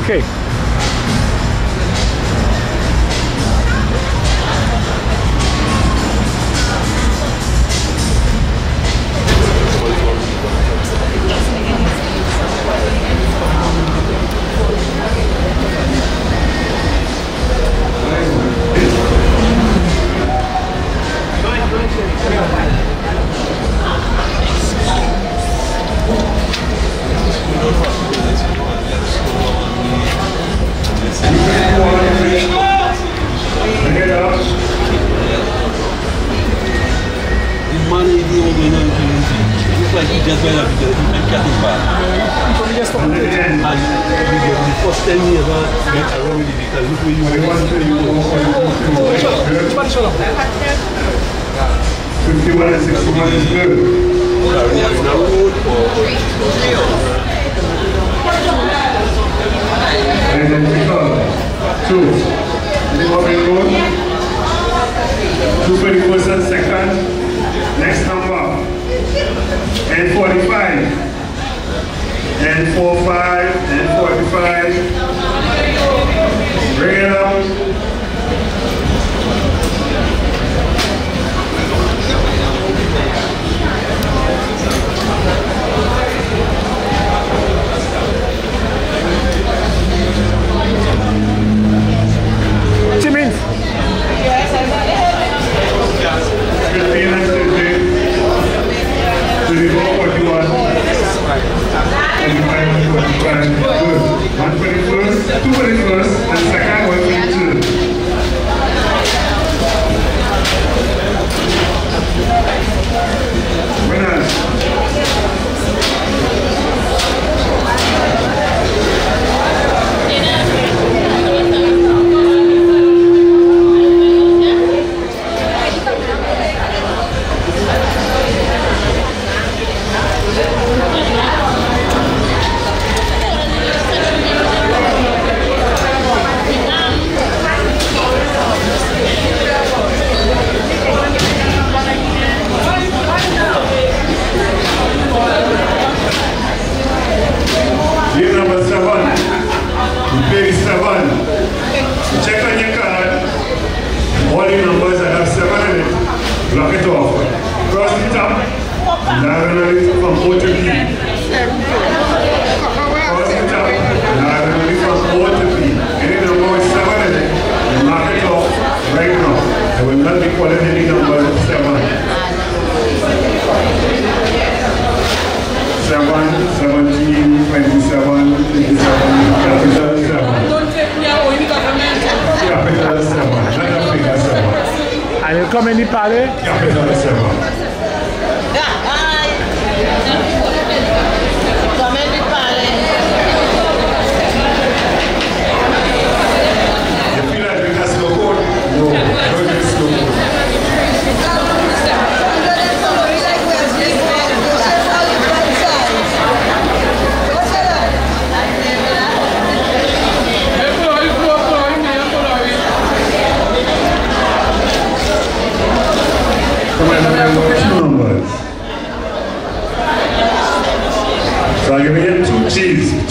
Okay.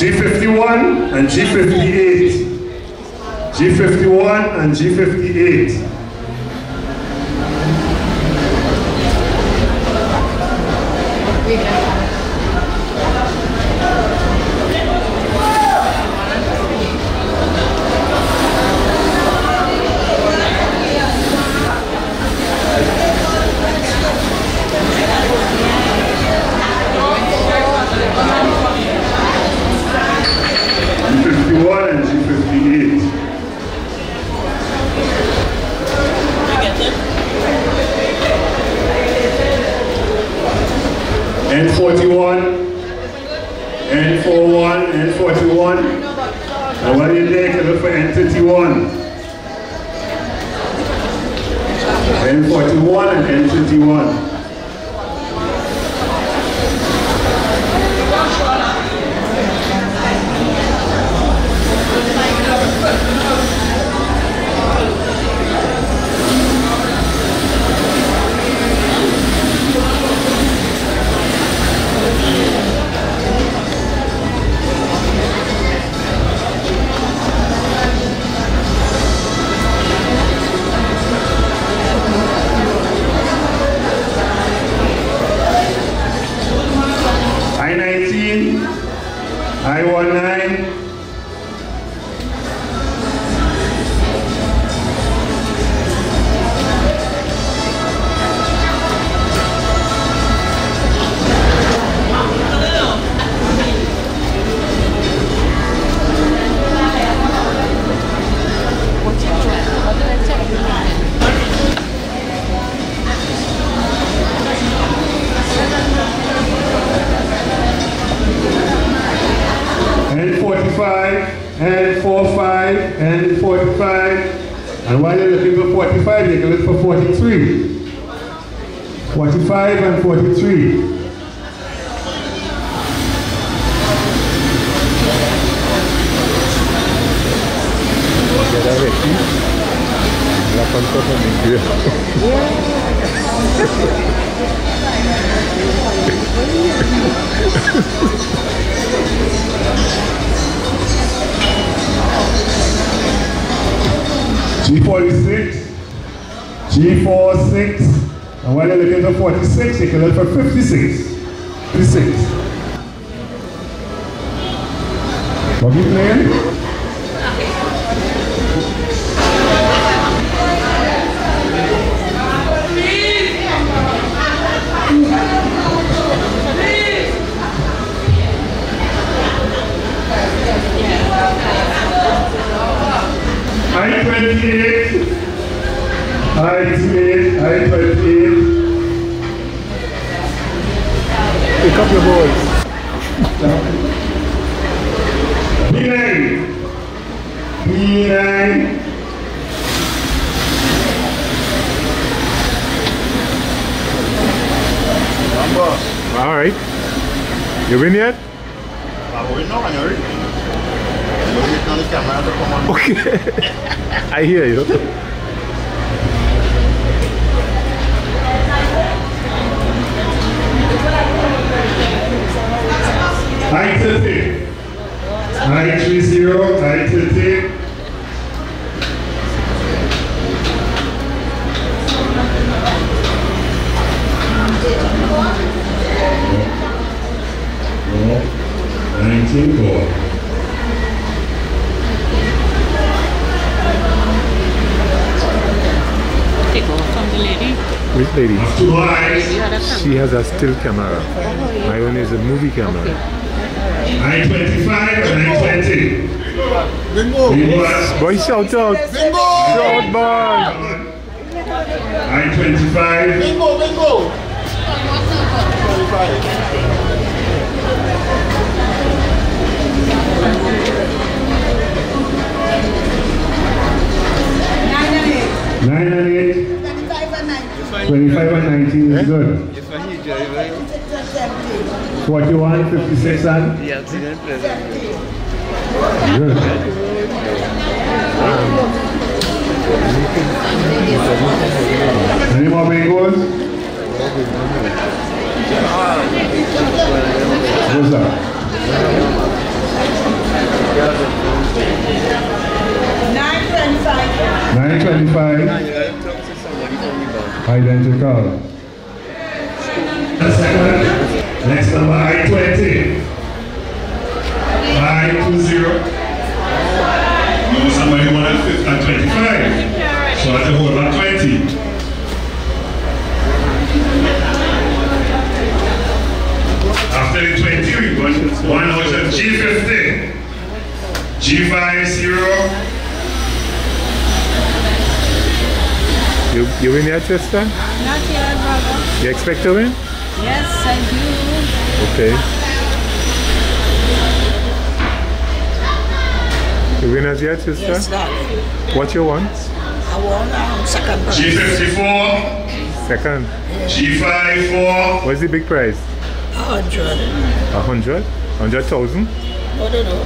G51 and G58. G51 and G58. G51 and G58. N41, N41, N41. And when you take, look for N31. N41 and N31. 45 and 45. And while you're looking for 45, you can look for 43. 45 and 43. La pantoja me G46, G46, and while you're looking for 46, you can look for 56. 56. What are you playing? I-28, I-28, I-28. pick up your boys. B9, B9. All right. You win yet? Okay. I hear you. I-30, I-30, I-30. Oh, 19 ball. Take over from the lady. Which lady? Two eyes. She has a still camera. My own is a movie camera. I-25 and I-20. Bingo! Boy, shout out! Bingo! Shout man! I-25. Bingo! Bingo! 9 and 8. 25 and 19 is good. 41, 56 and? Good. Any more bingos? What's that? 925. Identical. Next number I-20. I-20. No, somebody wanted 25. So I have to hold about 20. After the 20, we got one out of G50. G50. You win yet, sister? Not yet, brother. You expect to win? Yes, I do. Okay. You win as yet, sister? Yes, darling. What you want? I want second prize. G54. Second. G54. What's the big prize? 100. 100? 100,000? No, no, no.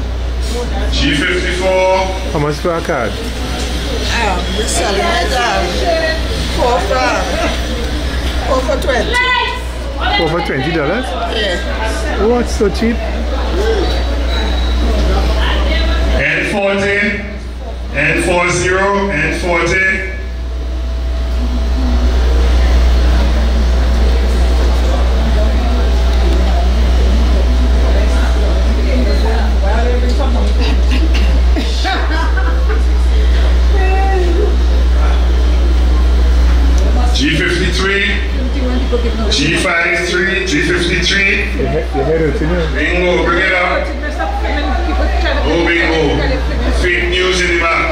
G54. How much for a card? We're selling it 4 for 20. Over $20? Yeah. What's so cheap? N40. N40. N40. G53, G53, G53. Bingo, bring it up. Oh, bingo. Fake news in the back.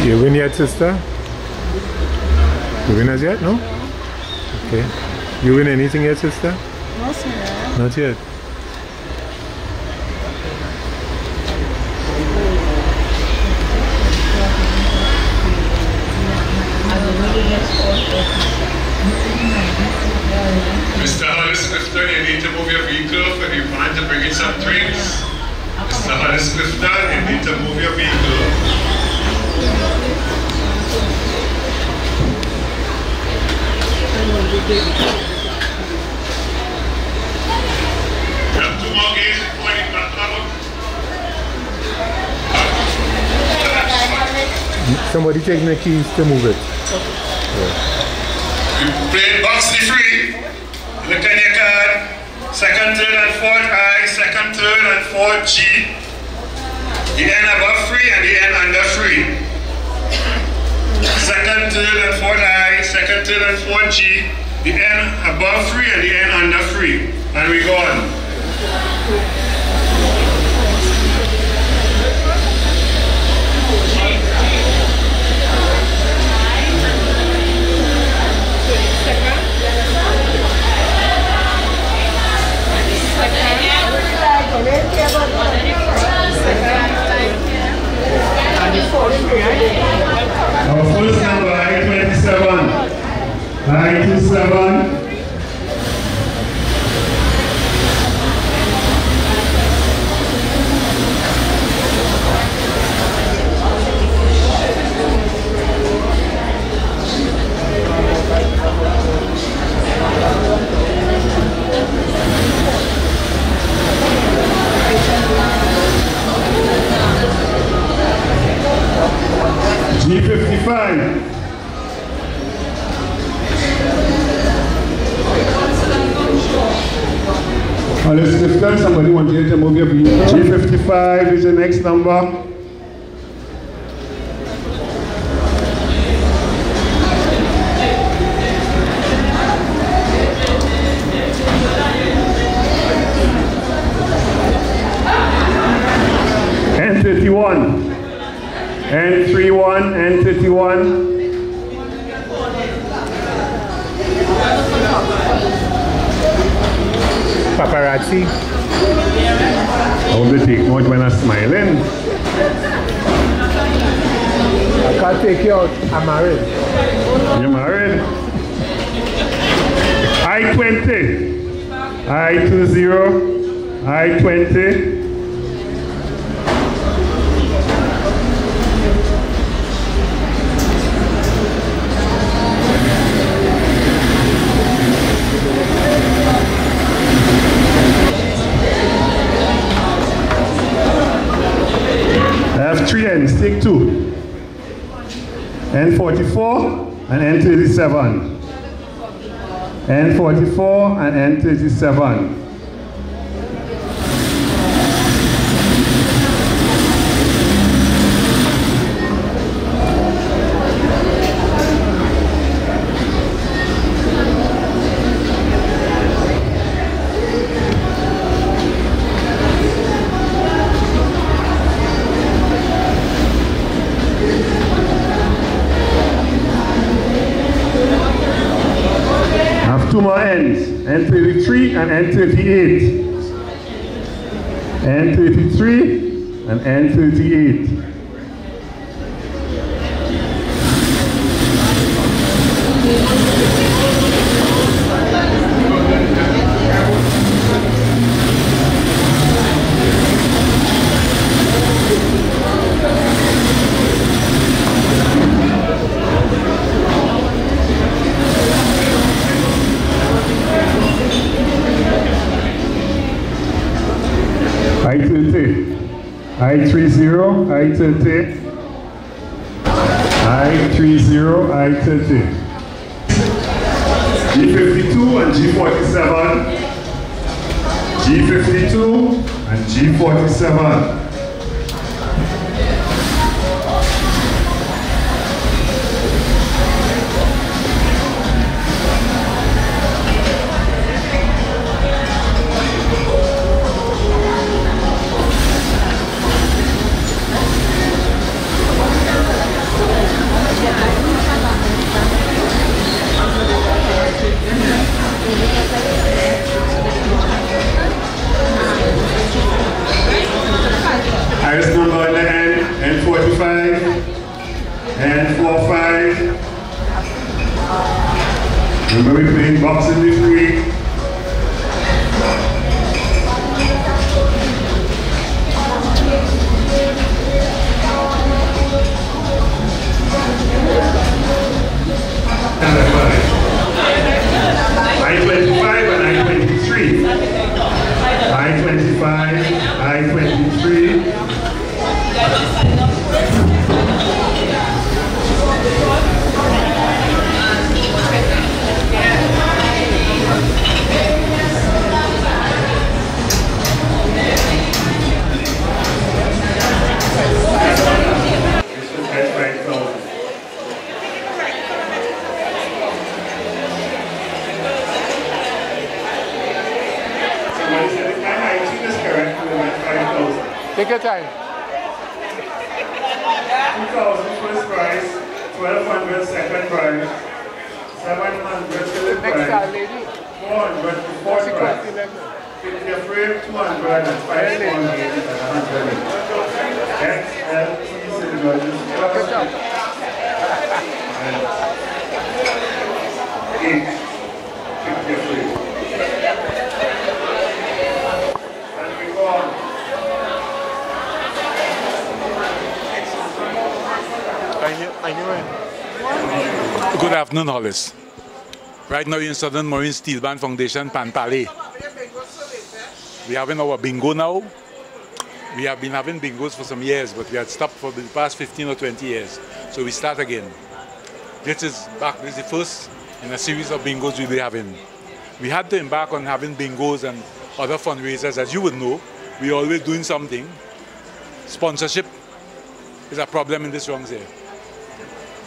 You win yet, sister? You win as yet? No? Okay. You win anything yet, sister? No, sir. Not yet. Mr. Hollis, Clifton, you need to move your vehicle for the van to bring in some drinks. Mr. Hollis, Clifton, you need to move your vehicle. You have 2 more games before the back level. Somebody taking the keys to move it. You played box the free. Look at your card. Second, third, and fourth I. Second, third, and fourth G. The end above free and the end under free. Second, third, and fourth I. Second, third, and fourth G. The end above free and the end under free. And we go on. Our first number, I-27. I-27. G55. Hollis, Clifton, somebody wants you to move your vehicle. G55 is the next number. N31. N31, N31. Paparazzi. How do they take note when I'm smiling? I can't take you out. I'm married. You're married? I-20. I-20. I-20. I have 3 N's, take 2. N44 and N37. N44 and N37. Two more N's, N33 and N38. N33 and N38. I-30, I-30, I-30, I-30, I-30. G52 and G47, G52 and G47. and 4-5. Remember, we're playing boxing this week. I-25 and I-23. I-25, I-23. Take your time. 2,000 first prize, 1,200 second prize, 700 third prize, 400 fourth prize, 50 frame, 200 and 5 small games and 100 XLT silver just and 8 50 frame. And we go on. Good afternoon, Hollis. Right now you're in Southern Marine Steelband Foundation, Panpale. We are having our bingo now. We have been having bingos for some years, but we had stopped for the past 15 or 20 years. So we start again. This is the first in a series of bingos we'll be having. We had to embark on having bingos and other fundraisers. As you would know, we're always doing something. Sponsorship is a problem in this rounds here.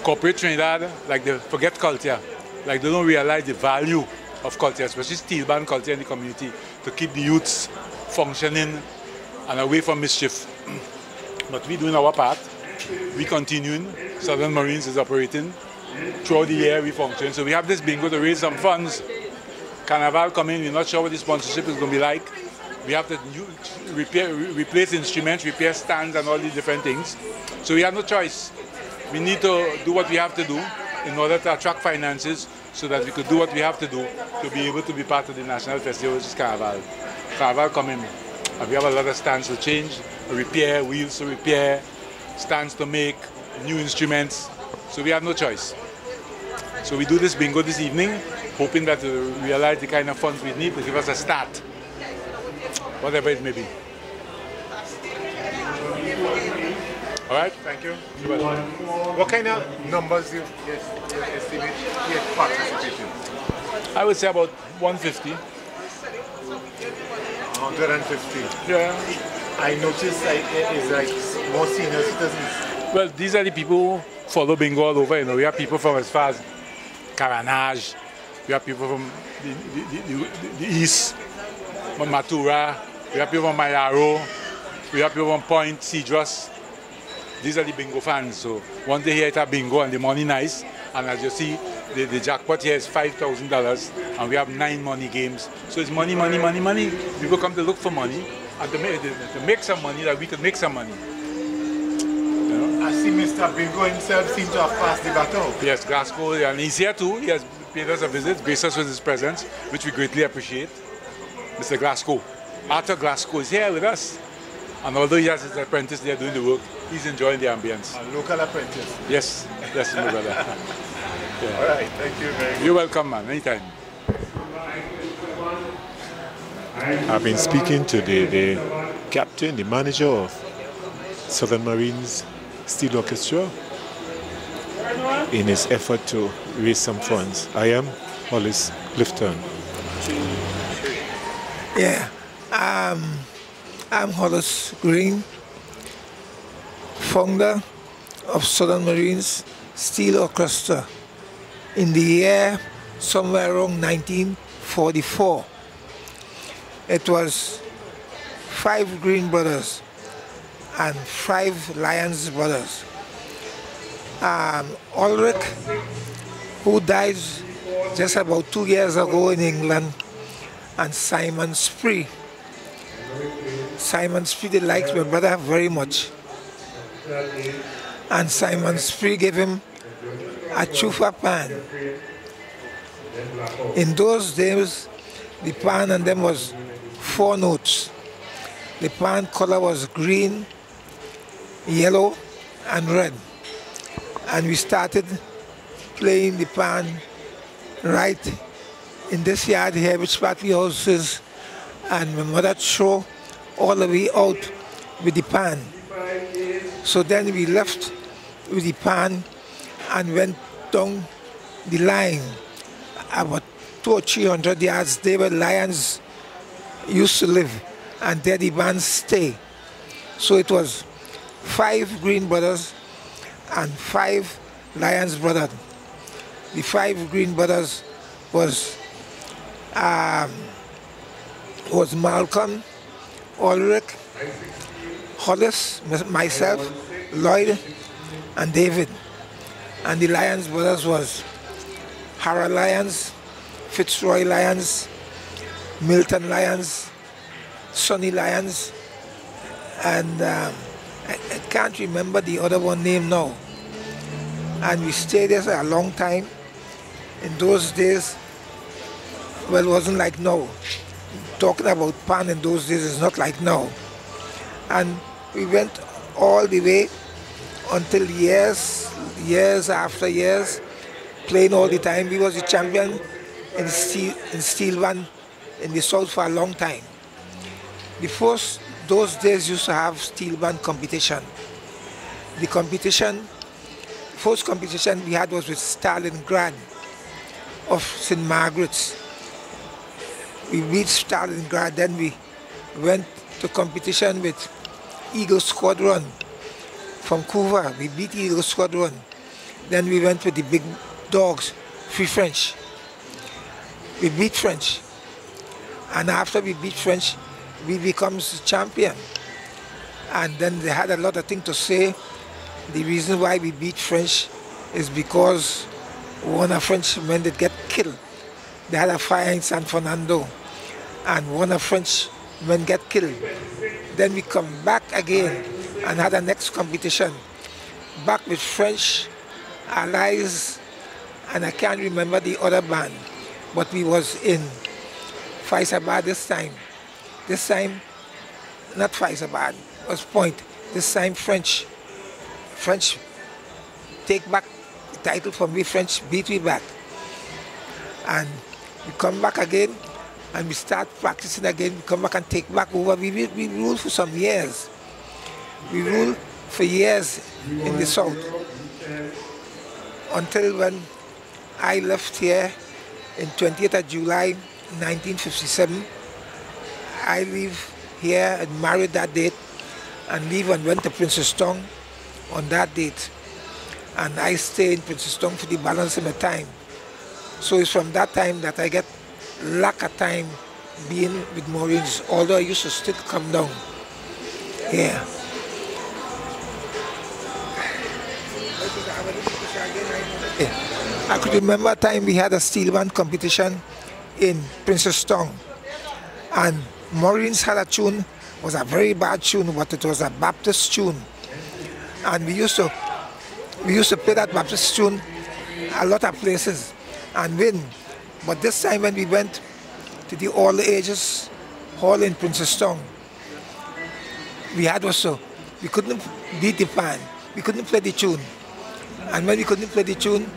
Corporate Trinidad, like they forget culture, like they don't realize the value of culture, especially Steelband culture in the community, to keep the youths functioning and away from mischief. But we're doing our part. We continuing. Southern Marines is operating. Throughout the year we function. So we have this bingo to raise some funds. Carnival coming, we're not sure what the sponsorship is going to be like. We have to replace instruments, repair stands and all these different things. So we have no choice. We need to do what we have to do in order to attract finances so that we could do what we have to do to be able to be part of the national festival, which is Carnival. Carnival coming, and we have a lot of stands to change, repair, wheels to repair, stands to make, new instruments. So we have no choice. So we do this bingo this evening, hoping that we realize the kind of funds we need to give us a start, whatever it may be. All right, thank you. What kind of numbers do you estimate participation? I would say about 150. 150. Yeah. I noticed it's like more senior citizens. Well, these are the people who follow bingo all over. You know, we have people from as far as Caranage, we have people from the east, from Matura, we have people from Mayaro, we have people from Point, Cedros. These are the bingo fans. So once they hear it at bingo and the money nice, and as you see, the jackpot here is $5,000 and we have 9 money games. So it's money, money, money, money. People come to look for money and to make some money that we could make some money. You know? I see Mr. Bingo himself seems to have passed the baton. Yes, Glasgow, and he's here too. He has paid us a visit, graced us with his presence, which we greatly appreciate. Mr. Glasgow. Arthur Glasgow is here with us. And although he has his apprentice there doing the work, he's enjoying the ambience. A local apprentice. Yes, yes, my brother. Yeah. All right, thank you very much. You're welcome, man, anytime. I've been speaking to the captain, the manager of Southern Marines Steel Orchestra in his effort to raise some funds. I am Hollis, Clifton. Yeah, I'm Hollis Green, founder of Southern Marines Steel Orchestra in the year somewhere around 1944. It was 5 Green brothers and 5 Lyons brothers. Ulrich, who died just about 2 years ago in England, and Simon Spree. Simon Spree likes my brother very much. and Simon Spree gave him a chufa pan. In those days, the pan and them was 4 notes. The pan color was green, yellow, and red. And we started playing the pan right in this yard here, which part we house is, and my mother threw all the way out with the pan. So then we left with the pan and went down the line about 200 or 300 yards. There were lions used to live, and there the bands stay. So it was 5 Green brothers and 5 Lions brothers. The 5 Green brothers was Malcolm, Ulrich, Hollis, myself, Lloyd, and David. And the Lions brothers was Harold Lyons, Fitzroy Lyons, Milton Lyons, Sonny Lyons, and I can't remember the other one name now. And we stayed there for a long time. In those days, well, it wasn't like now. Talking about pan in those days is not like now. And we went all the way until years after years, playing all the time. We was the champion in Steelband in the south for a long time. Those days used to have Steelband competition. The first competition we had was with Stalingrad of St. Margaret's. We beat Stalingrad, then we went to competition with Eagle Squadron from Cuba. We beat Eagle Squadron. Then we went with the big dogs, Free French. We beat French. And after we beat French, we becomes champion. And then they had a lot of things to say. The reason why we beat French is because one of Frenchmen that get killed. They had a fire in San Fernando, and one of Frenchmen get killed. Then we come back again and had a next competition, back with French allies, and I can't remember the other band, but we was in Faisabad this time. This time, not Faisabad, it was Point. This time French take back the title from me, French beat me back. And we come back again and we start practicing again. We come back and take back over. We ruled for some years. We ruled for years in the south. Until when I left here in 28th of July 1957. I leave here and married that date, and leave and went to Princestown on that date. And I stay in Princestown for the balance of my time. So it's from that time that I get lack of time being with Marines, although I used to still come down here. I could remember a time we had a Steelband competition in Princestown, and Marines had a tune, was a very bad tune, but it was a Baptist tune. And we used to play that Baptist tune a lot of places and win. But this time when we went to the All Ages Hall in Princestown, we couldn't beat the band, we couldn't play the tune. And when we couldn't play the tune,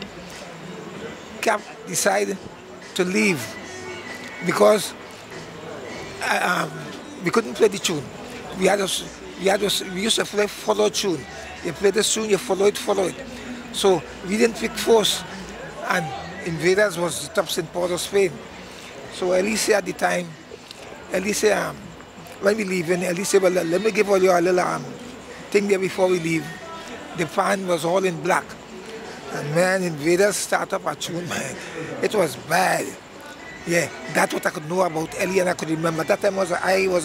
Cap decided to leave because we couldn't play the tune. We used to play follow tune. You play the tune, you follow it. So we didn't pick force, and Invaders was the top St. Paul of Spain. So Alicia at the time, when we leave, Alicia, well, let me give all you a little thing there before we leave. The pan was all in black. And man, Invaders start up a tune, man. It was bad. Yeah, that's what I could know about Ellie, and I could remember. That time I was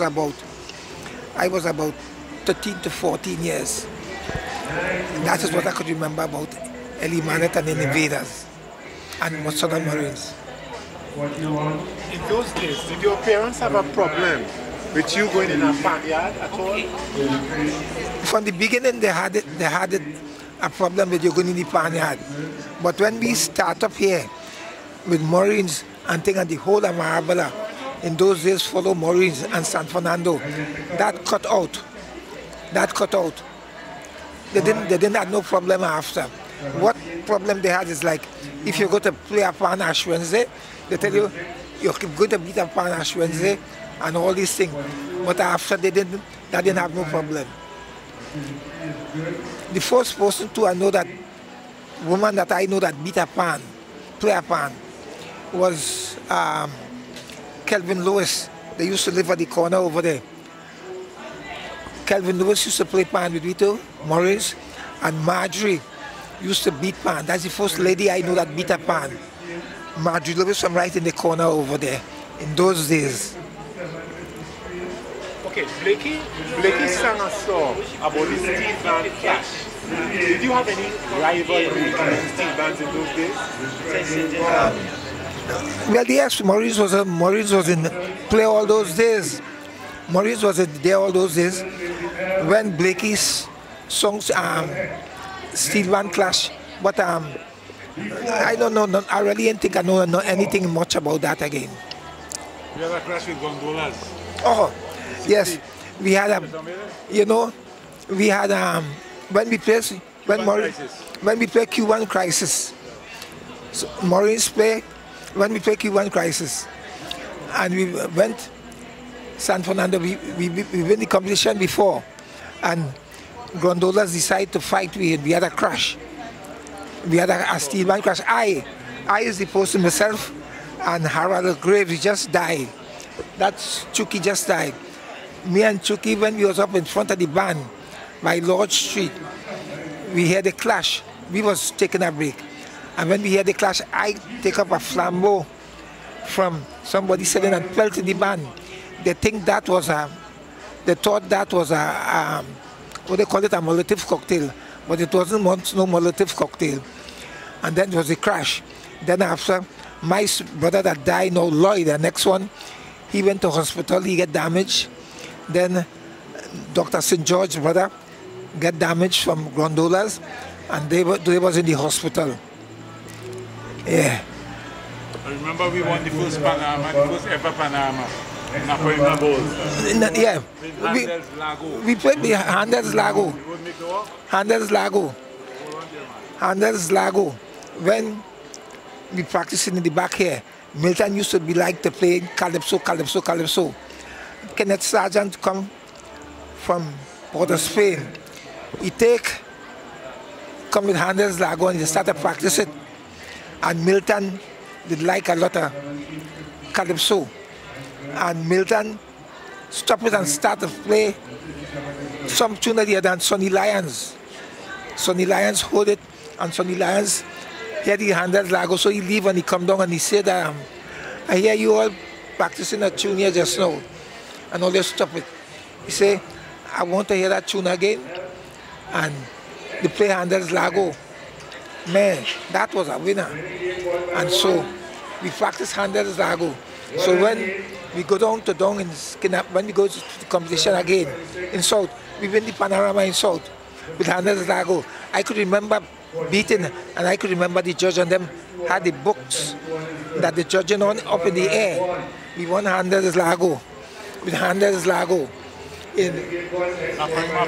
about 13 to 14 years. And that is what I could remember about Ellie Manet and the Invaders and Southern Marines. In those days, did your parents have a problem with you going in a pan yard at all? From the beginning, they had it a problem with you going in the pan yard. But when we start up here with Marines and thing and the whole of Marabella, in those days follow Marines and San Fernando, that cut out. That cut out. They didn't have no problem after. What problem they had is like, if you go to play a pan Ash Wednesday, they tell you, you're going to beat a pan Ash Wednesday and all these things. But after that didn't have no problem. The first person I know that, woman that I know that beat a pan, play a pan, was Kelvin Lewis. They used to live at the corner over there. Kelvin Lewis used to play pan with Vito Morris, and Marjorie used to beat pan. That's the first lady I know that beat a pan. Marjorie Lewis from right in the corner over there in those days. Okay, Blakey sang a song about the Steelband clash. Did you have any rivalry between Steelbands in those days? Well, yes, Maurice was in play all those days. Maurice was there all those days when Blakey's songs Steelband clash. But I don't know. I really didn't think I know anything much about that again. You had a clash with gondolas. Oh, yes, we had we had when we play Cuban Crisis. So Maurice play when we play Cuban Crisis, and we went San Fernando. We win the competition before, and gondolas decided to fight. We had a crash. We had a Steelband crash. I is the person myself, and Harold Graves, he just died. That's Chucky just died. Me and Chucky, when we was up in front of the band by Lord Street, we heard a clash. We was taking a break. And when we heard the clash, I take up a flambeau from somebody selling and fell to the band. They thought that was a what they call it, a Molotov cocktail. But it wasn't no Molotov cocktail. And then it was a crash. Then after, my brother that died, now Lloyd, the next one, he went to hospital, he got damaged. Then Dr. St. George's brother got damaged from gondolas, and they was in the hospital. Yeah. I remember we won the first Panama, the first ever Panama. Napoima Bowl. Yeah. We played the Handels Lago. When we practicing in the back here, Milton used to be like to play Calypso. Kenneth Sargent come from Port of Spain. He come with Handels Lago and he started practicing. And Milton did like a lot of Calypso. And Milton stopped it and started to play some tune that he had done, Sonny Lyons. Sonny Lyons hold it, and Sonny Lyons had the Handels Lago, so he leave and he come down and he said, I hear you all practicing a tune here just now, and all just stop it. He say, I want to hear that tune again, and they play Handels Lago. Man, that was a winner. And so we practice Handels Lago. So when we go down in Skinner, when we go to the competition again in South, we win the Panorama in South with Handels Lago. I could remember beating, and I could remember the judge and them had the books that the judging on up in the air. We won Handels Lago with Handels Lago in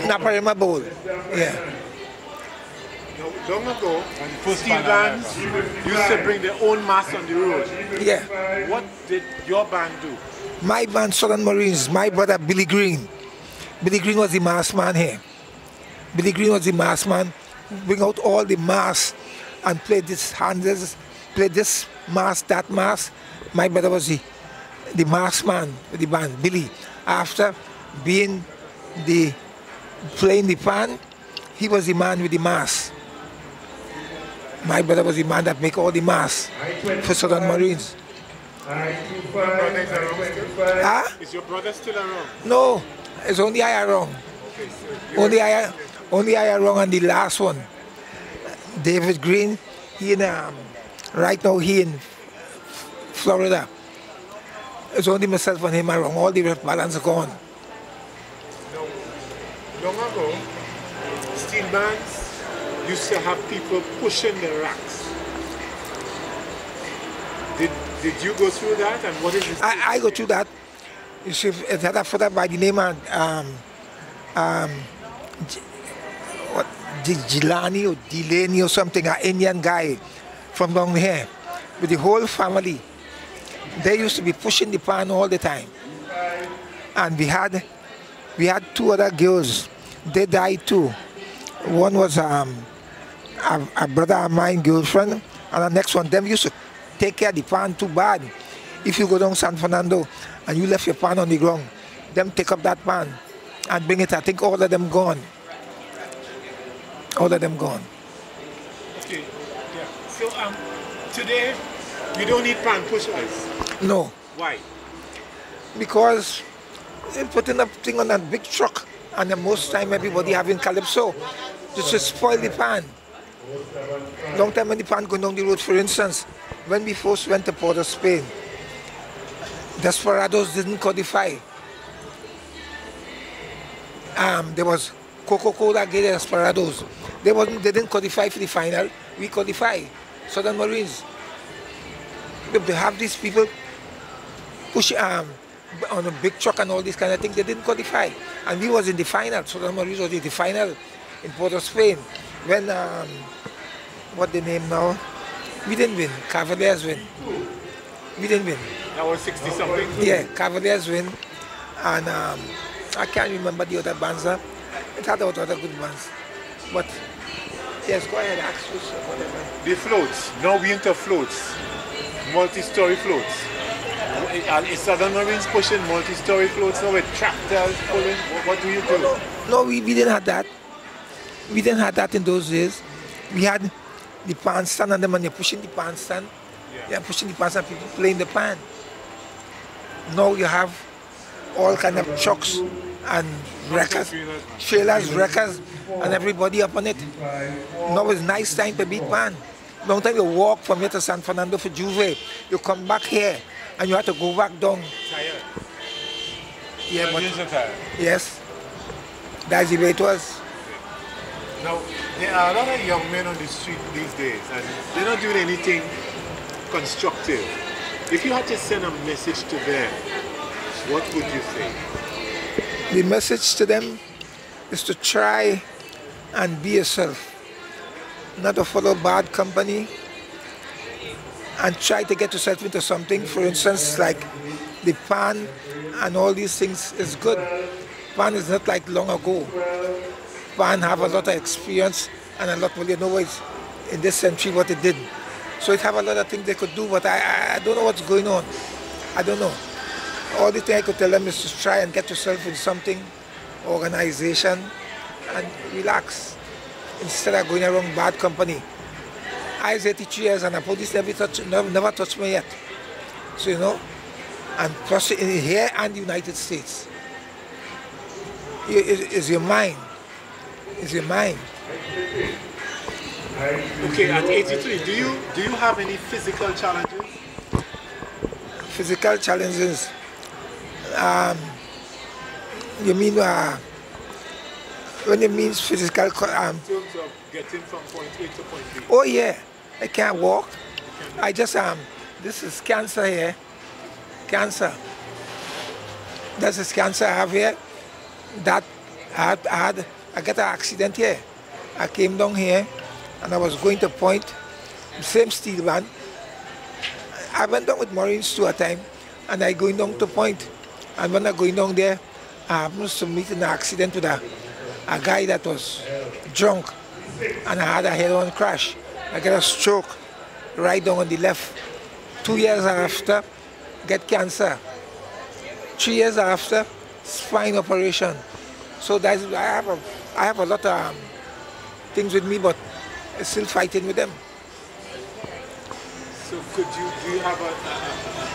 Naparima Bowl. Yeah. Long ago, Steelbands used to bring their own mass on the road. Yeah. What did your band do? My band, Southern Marines, my brother Billy Green. Billy Green was the mass man here. Billy Green was the mass man. Bring out all the mass and play this Handels, play this mass, that mass. My brother was the mass man with the band, Billy. After being playing the pan, he was the man with the mass. My brother was the man that make all the mass for Southern Marines. Is your brother still around? No, it's only I around. Only I around, and the last one, David Green, he in right now he in Florida. It's only myself and him around. All the balance are gone. Long ago, Steelbands used to have people pushing the racks. Did you go through that, and what is it? I go through that. You see, it had a father by the name of Gilani or Delaney or something, an Indian guy from down here, with the whole family. They used to be pushing the pan all the time. And we had 2 other girls. They died too. One was a brother of mine, girlfriend, and the next one, them used to take care of the pan too bad. If you go down San Fernando and you left your pan on the ground, them take up that pan and bring it. I think all of them gone. All of them gone. Okay, yeah. So today, you don't need pan pushers? No. Why? Because they putting up thing on that big truck, and the most time everybody having calypso, just to spoil the pan. Long time when the pan going down the road, for instance, when we first went to Port of Spain, Desperados didn't codify. There was Coca-Cola gave Desperados. They didn't codify for the final. We codify. Southern Marines. They have these people push on a big truck and all these kind of things. They didn't codify. And we was in the final. Southern Marines was in the final in Port of Spain. When, what the name now? We didn't win. Cavaliers win. We didn't win. That was 60-something? Yeah, Cavaliers win. And I can't remember the other bands. It had other good bands. But, yes, go ahead, ask us whatever. The floats. Now we into floats. Multi-story floats. Is Southern Marines pushing multi-story floats now with tractors pulling? What do you do? No, we didn't have that. We didn't have that in those days. We had the pan stand and them, and you're pushing the pan stand. You're pushing the pan stand, people playing the pan. Now you have all kind of trucks and wreckers, trailers, wreckers, and everybody up on it. Now it's nice time to beat pan. Long time you walk from here to San Fernando for Juve, you come back here, and you have to go back down. Tired? Yeah, but Tired? yes, that's the way it was. Now, there are a lot of young men on the street these days, and they're not doing anything constructive. If you had to send a message to them, what would you say? The message to them is to try and be yourself, not to follow bad company, and try to get yourself into something. For instance, like the pan and all these things is good. Pan is not like long ago. Pan have a lot of experience and a lot more, you know, in this century what it did. So it have a lot of things they could do, but I don't know what's going on. I don't know. All the thing I could tell them is to try and get yourself in something, organization, and relax, instead of going around bad company. I was 83 years and the police never touched me yet. So, you know, and plus in here and the United States. It's your mind. It's your mind. Okay, at 83, do you have any physical challenges? Physical challenges. You mean when it means physical? In terms of getting from point A to point B. Oh yeah, I can't walk. I just this is cancer here. Cancer. This is cancer I have here. That I got an accident here. I came down here and I was going to point, the same Steelband. I went down with Marines too at time, and I going down to point. And when I going down there, I happened to meet an accident with a guy that was drunk, and I had a head-on crash. I got a stroke right down on the left. 2 years after, get cancer. 3 years after, spine operation. So that's, I have a lot of things with me, but I'm still fighting with them. So do you have a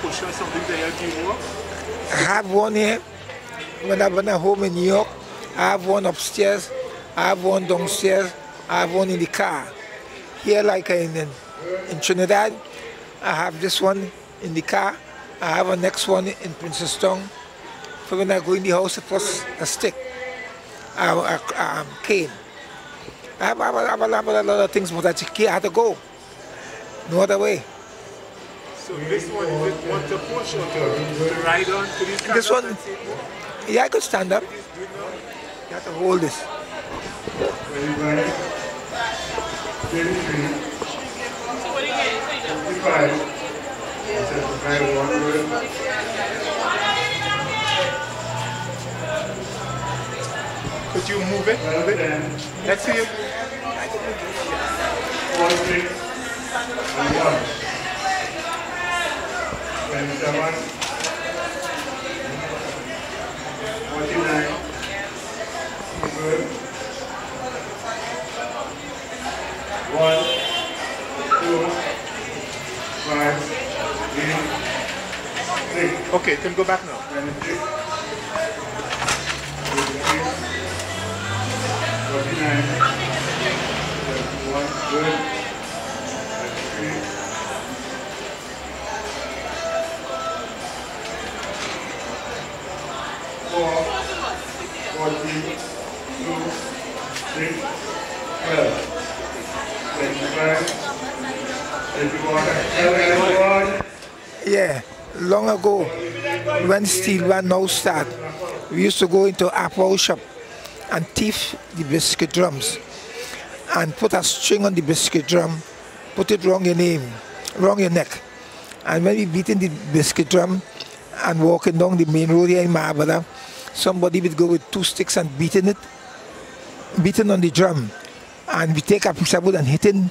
push or something to help you walk? I have one here. When I'm home in New York, I have one upstairs, I have one downstairs, I have one in the car. Here, like in Trinidad, I have this one in the car. I have a next one in Princeton. For when I go in the house, it was a stick, a cane. I have a lot of things, but I had to go. No other way. So this one, is it one to push or to ride on? Could you stand This up one, and say more? yeah, I could stand up. Do it now? You have to hold this. 25, 33, 55, 75, 100. Could you move it? Move it? Let's see it. 46 and 1. 27, 49, good. 1, 2, 5, 8, 6. Okay, you can go back now. 26, 49, 71, good. 23, 4, 14, 2, 6, 12, 25, 81, Yeah, long ago, when Steelband now start, we used to go into apple shop and thief the biscuit drums and put a string on the biscuit drum, put it round your name, round your neck. And when we beating the biscuit drum and walking down the main road here in Marbella, somebody would go with 2 sticks and beating on the drum. And we take a piece of wood and hitting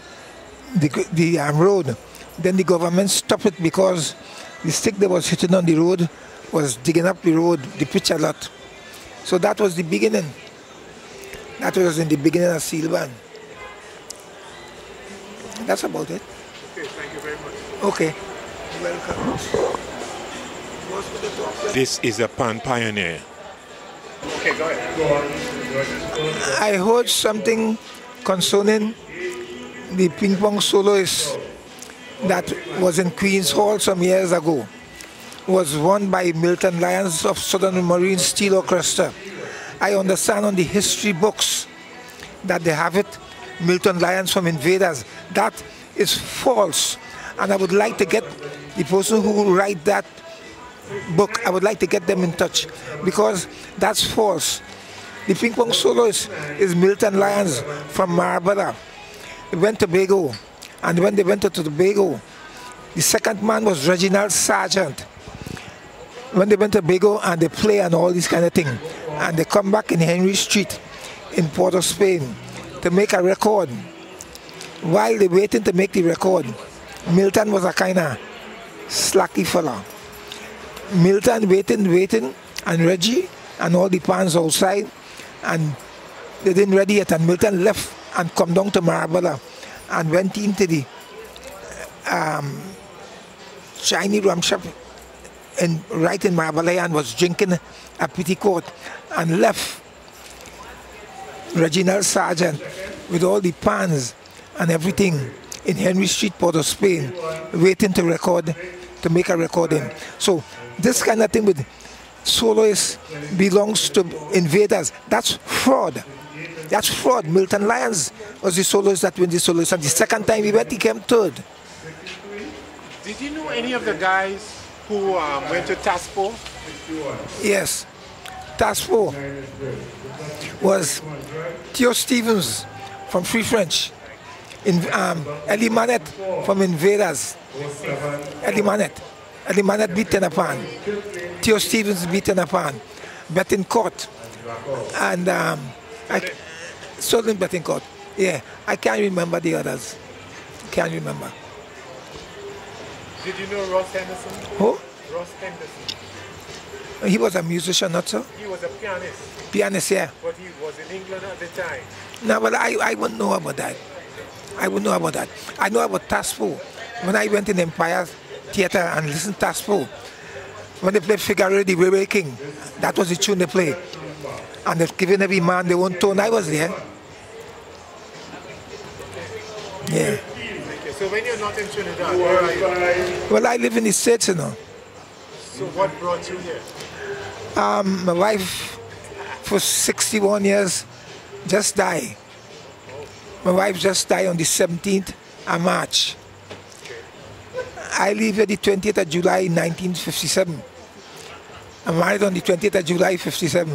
the road. Then the government stopped it because the stick that was hitting on the road was digging up the road, the pitch a lot. So that was the beginning. That was in the beginning of Steelband. That's about it. Okay, thank you very much. Okay, welcome. This is a pan pioneer. Okay, go ahead. I heard something concerning the ping pong soloist that was in Queen's Hall some years ago. Was won by Milton Lyons of Southern Marine Steel Orchestra. I understand on the history books that they have it, Milton Lyons from Invaders. That is false. And I would like to get the person who write that book, I would like to get them in touch because that's false. The ping pong soloist is Milton Lyons from Marbella. They went to Tobago, and when they went to Tobago, the second man was Reginald Sargent. When they went to Tobago and they play and all this kind of thing, and they come back in Henry Street in Port of Spain to make a record. While they waiting to make the record, Milton was a kind of slacky fella. Milton waiting, and Reggie and all the pans outside, and they didn't ready yet, and Milton left and come down to Marbella and went into the Chinese rum shop right in Marbella and was drinking a petticoat and left Reginald Sargent with all the pans and everything in Henry Street, Port of Spain, waiting to record, to make a recording. So this kind of thing with soloists belongs to Invaders. That's fraud. That's fraud. Milton Lyons was the soloist that won the soloist, and the second time he went, he came third. Did you know any of the guys who went to Taspo? Yes. Taspo was Theo Stevens from Free French, Elie Manette from Invaders. Elie Manette beat Tenapan. Theo Stevens beat Tenapan. Betancourt. And Southern Betancourt. Yeah, I can't remember the others. Can't remember. Did you know Ross Henderson? Who? Ross Henderson. He was a musician, not so? He was a pianist. Pianist, yeah. But he was in England at the time. No, but I wouldn't know about that. I wouldn't know about that. I know about Taspo. When I went in Empire Theatre and listened to Taspo, when they played Figaro, the Railway King, that was the tune they played. And they've given every man their own tone. I was there. Yeah. Okay, so when you're not in Trinidad, where are you? Well, I live in the States, you know. So what brought you here? My wife, for 61 years, just died. My wife just died on the 17th of March. I leave here the 20th of July 1957. I'm married on the 20th of July 57.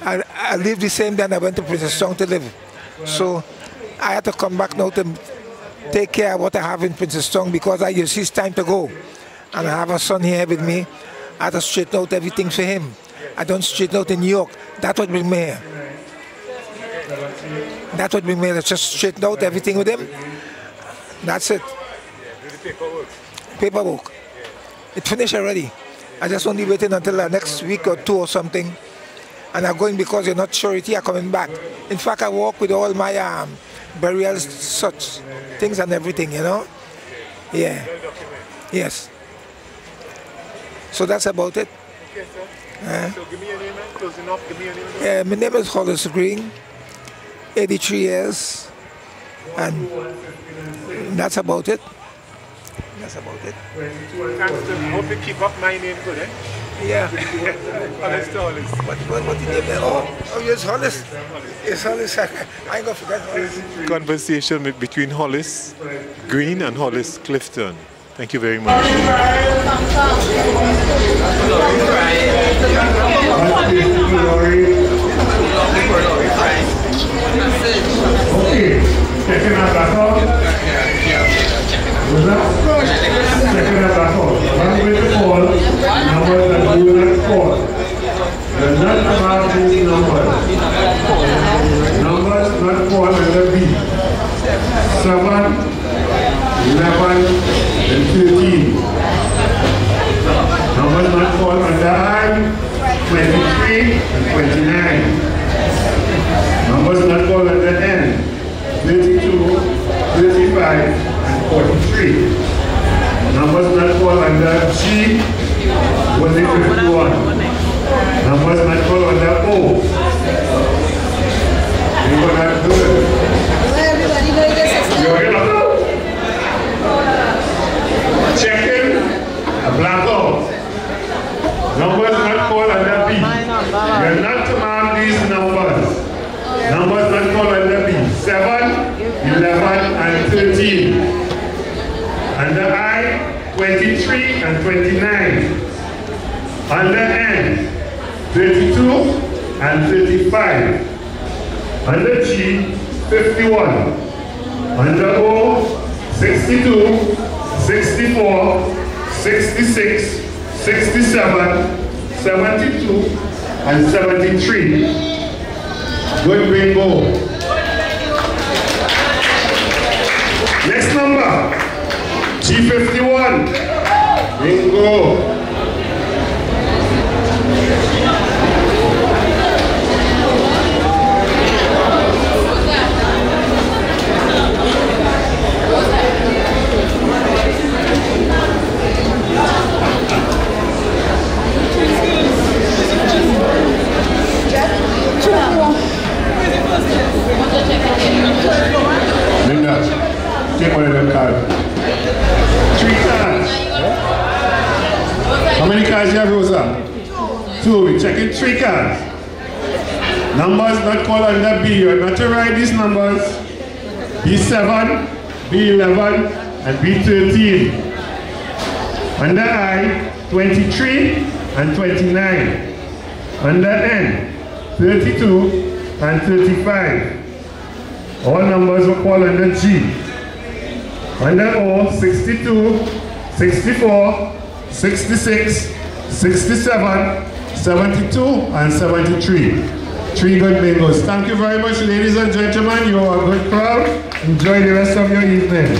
I lived the same day and I went to Princeton to live. So I had to come back now to take care of what I have in Princeton because you see it's time to go. And I have a son here with me. I had to straighten out everything for him. I don't straighten out in New York. That's what bring me here. That's what bring me here. I just straighten out everything with him. That's it. Paperwork. It finished already. I just only waiting until the next week or two or something. And I'm going because you're not surety are coming back. In fact, I walk with all my burials, such things and everything, you know? Yeah. Yes. So that's about it. Okay, sir. So give me your name and closing off. Give me your name. Yeah, my name is Hollis Green, 83 years. And that's about it. That's about it. I hope you keep up my name good, eh? Yeah. Hollis to Hollis. What did you name? Oh, yes, Hollis. Yes, Hollis. I ain't gonna forget Hollis. Conversation between Hollis Green and Hollis Clifton. Thank you very much. Okay, second and back up. Was that? Second and back up. One way to fall, numbers that do not fall. The not about these numbers. Numbers not fall under B. 7, 11, and 13. Numbers not fall under I, 23 and 29. Numbers not fall under N, 32, 35, and 43. Numbers not fall under G, only 51. Numbers not fall under O. You will not do it. You are enough. Checking a blackout. Numbers not fall under B. You are not to mark these numbers. Numbers not fall under B. 7, 11, and 13. Under I, 23 and 29. Under N, 32 and 35. Under G, 51. Under O, 62, 64, 66, 67, 72, and 73. Good bingo. Next number, G51. Bingo. Linda, take one of them cards. 3 cards. How many cards you have, Rosa? 2. We're checking 3 cards. Numbers not called under B. You're not to write these numbers. B7, B11, and B13. Under I, 23 and 29. Under N, 32 and 35. All numbers were called under G. Under O, 62, 64, 66, 67, 72, and 73. 3 good bingos. Thank you very much, ladies and gentlemen. You are a good crowd. Enjoy the rest of your evening.